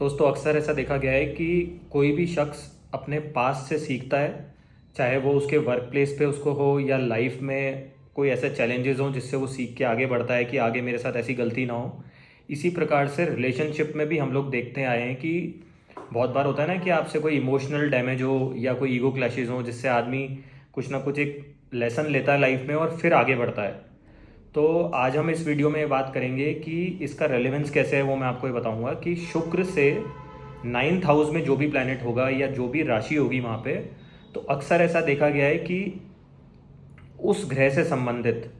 दोस्तों अक्सर ऐसा देखा गया है कि कोई भी शख्स अपने पास से सीखता है। चाहे वो उसके वर्क प्लेस पे उसको हो या लाइफ में कोई ऐसे चैलेंजेस हों जिससे वो सीख के आगे बढ़ता है कि आगे मेरे साथ ऐसी गलती ना हो। इसी प्रकार से रिलेशनशिप में भी हम लोग देखते आए हैं कि बहुत बार होता है ना कि आपसे कोई इमोशनल डैमेज हो या कोई ईगो क्लैशेज हो जिससे आदमी कुछ ना कुछ एक लेसन लेता है लाइफ में और फिर आगे बढ़ता है। तो आज हम इस वीडियो में बात करेंगे कि इसका रेलेवेंस कैसे है, वो मैं आपको ये बताऊंगा कि शुक्र से 9th हाउस में जो भी प्लैनेट होगा या जो भी राशि होगी वहाँ पे, तो अक्सर ऐसा देखा गया है कि उस ग्रह से संबंधित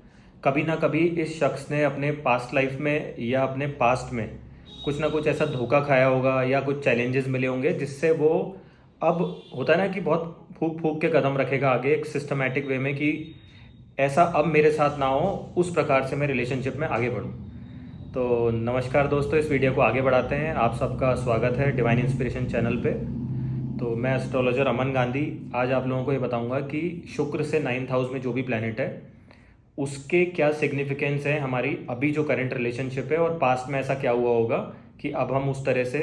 कभी ना कभी इस शख्स ने अपने पास्ट लाइफ में या अपने पास्ट में कुछ ना कुछ ऐसा धोखा खाया होगा या कुछ चैलेंजेस मिले होंगे जिससे वो अब होता है ना कि बहुत फूक फूक के कदम रखेगा आगे एक सिस्टमैटिक वे में कि ऐसा अब मेरे साथ ना हो, उस प्रकार से मैं रिलेशनशिप में आगे बढ़ूं। तो नमस्कार दोस्तों, इस वीडियो को आगे बढ़ाते हैं। आप सबका स्वागत है डिवाइन इंस्पिरेशन चैनल पे। तो मैं एस्ट्रोलॉजर अमन गांधी आज आप लोगों को ये बताऊंगा कि शुक्र से 9th हाउस में जो भी प्लैनेट है उसके क्या सिग्निफिकेंस है हमारी अभी जो करंट रिलेशनशिप है, और पास्ट में ऐसा क्या हुआ होगा कि अब हम उस तरह से,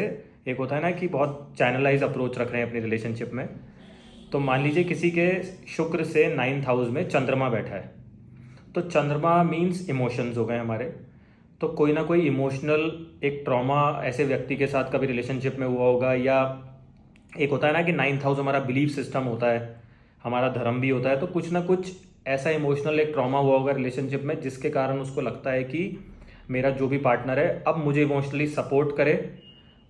एक होता है ना कि बहुत चैनलाइज अप्रोच रख रहे हैं अपनी रिलेशनशिप में। तो मान लीजिए किसी के शुक्र से 9th हाउस में चंद्रमा बैठा है, तो चंद्रमा मीन्स इमोशंस हो गए हमारे। तो कोई ना कोई इमोशनल एक ट्रॉमा ऐसे व्यक्ति के साथ कभी रिलेशनशिप में हुआ होगा, या एक होता है ना कि 9th हाउस हमारा बिलीफ सिस्टम होता है, हमारा धर्म भी होता है। तो कुछ ना कुछ ऐसा इमोशनल एक ट्रॉमा हुआ होगा रिलेशनशिप में जिसके कारण उसको लगता है कि मेरा जो भी पार्टनर है अब मुझे इमोशनली सपोर्ट करे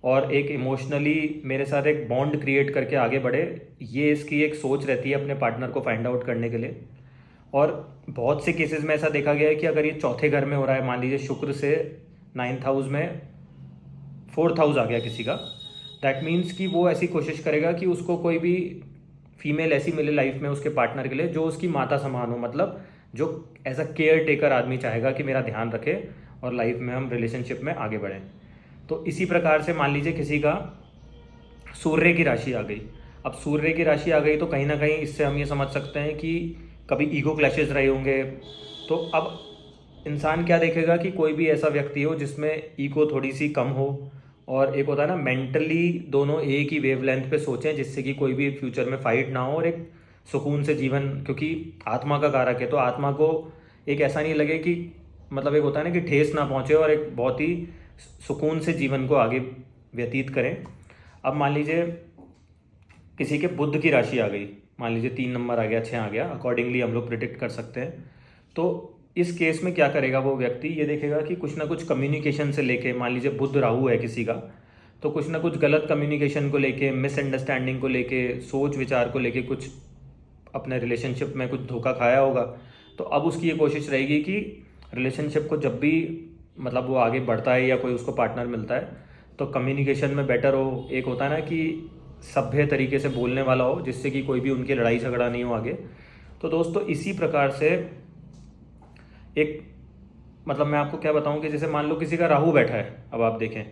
और एक इमोशनली मेरे साथ एक बॉन्ड क्रिएट करके आगे बढ़े। ये इसकी एक सोच रहती है अपने पार्टनर को फाइंड आउट करने के लिए। और बहुत से केसेस में ऐसा देखा गया है कि अगर ये चौथे घर में हो रहा है, मान लीजिए शुक्र से 9th हाउस में 4th हाउस आ गया किसी का, दैट मीन्स कि वो ऐसी कोशिश करेगा कि उसको कोई भी फीमेल ऐसी मिले लाइफ में उसके पार्टनर के लिए जो उसकी माता समान हो, मतलब जो एज अ केयर टेकर आदमी चाहेगा कि मेरा ध्यान रखे और लाइफ में हम रिलेशनशिप में आगे बढ़ें। तो इसी प्रकार से मान लीजिए किसी का सूर्य की राशि आ गई। अब सूर्य की राशि आ गई तो कहीं ना कहीं इससे हम ये समझ सकते हैं कि कभी ईगो क्लैशेस रहे होंगे। तो अब इंसान क्या देखेगा कि कोई भी ऐसा व्यक्ति हो जिसमें ईगो थोड़ी सी कम हो, और एक होता है ना मेंटली दोनों एक ही वेवलेंथ पे सोचें जिससे कि कोई भी फ्यूचर में फाइट ना हो और एक सुकून से जीवन, क्योंकि आत्मा का कारक है तो आत्मा को एक ऐसा नहीं लगे कि, मतलब एक होता है ना कि ठेस ना पहुंचे, और एक बहुत ही सुकून से जीवन को आगे व्यतीत करें। अब मान लीजिए किसी के बुध की राशि आ गई, मान लीजिए 3 नंबर आ गया, 6 आ गया, अकॉर्डिंगली हम लोग प्रिडिक्ट कर सकते हैं। तो इस केस में क्या करेगा वो व्यक्ति, ये देखेगा कि कुछ ना कुछ कम्युनिकेशन से लेके, मान लीजिए बुध राहु है किसी का, तो कुछ ना कुछ गलत कम्युनिकेशन को लेके, मिसअंडरस्टैंडिंग को लेके, सोच विचार को लेके कुछ अपने रिलेशनशिप में कुछ धोखा खाया होगा। तो अब उसकी ये कोशिश रहेगी कि रिलेशनशिप को जब भी, मतलब वो आगे बढ़ता है या कोई उसको पार्टनर मिलता है, तो कम्युनिकेशन में बेटर हो। एक होता है ना कि सभ्य तरीके से बोलने वाला हो जिससे कि कोई भी उनकी लड़ाई झगड़ा नहीं हो आगे। तो दोस्तों इसी प्रकार से एक, मतलब मैं आपको क्या बताऊं कि जैसे मान लो किसी का राहु बैठा है, अब आप देखें,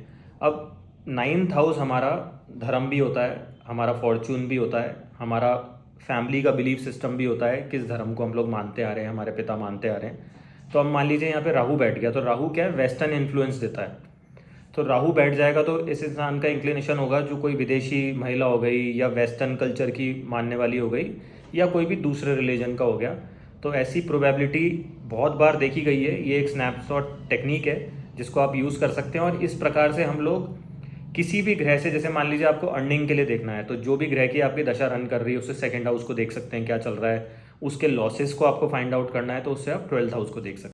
अब 9th हाउस हमारा धर्म भी होता है, हमारा फॉर्चून भी होता है, हमारा फैमिली का बिलीफ सिस्टम भी होता है, किस धर्म को हम लोग मानते आ रहे हैं, हमारे पिता मानते आ रहे हैं। तो अब मान लीजिए यहाँ पे राहु बैठ गया, तो राहु क्या है, वेस्टर्न इन्फ्लुएंस देता है। तो राहु बैठ जाएगा तो इस इंसान का इंक्लिनेशन होगा जो कोई विदेशी महिला हो गई या वेस्टर्न कल्चर की मानने वाली हो गई या कोई भी दूसरे रिलीजन का हो गया। तो ऐसी प्रोबेबिलिटी बहुत बार देखी गई है। ये एक स्नैपशॉट टेक्निक है जिसको आप यूज़ कर सकते हैं, और इस प्रकार से हम लोग किसी भी ग्रह से, जैसे मान लीजिए आपको अर्निंग के लिए देखना है, तो जो भी ग्रह की आपकी दशा रन कर रही है उससे 2nd हाउस को देख सकते हैं क्या चल रहा है। उसके लॉसेस को आपको फाइंड आउट करना है तो उससे आप 12th हाउस को देख सकते हैं।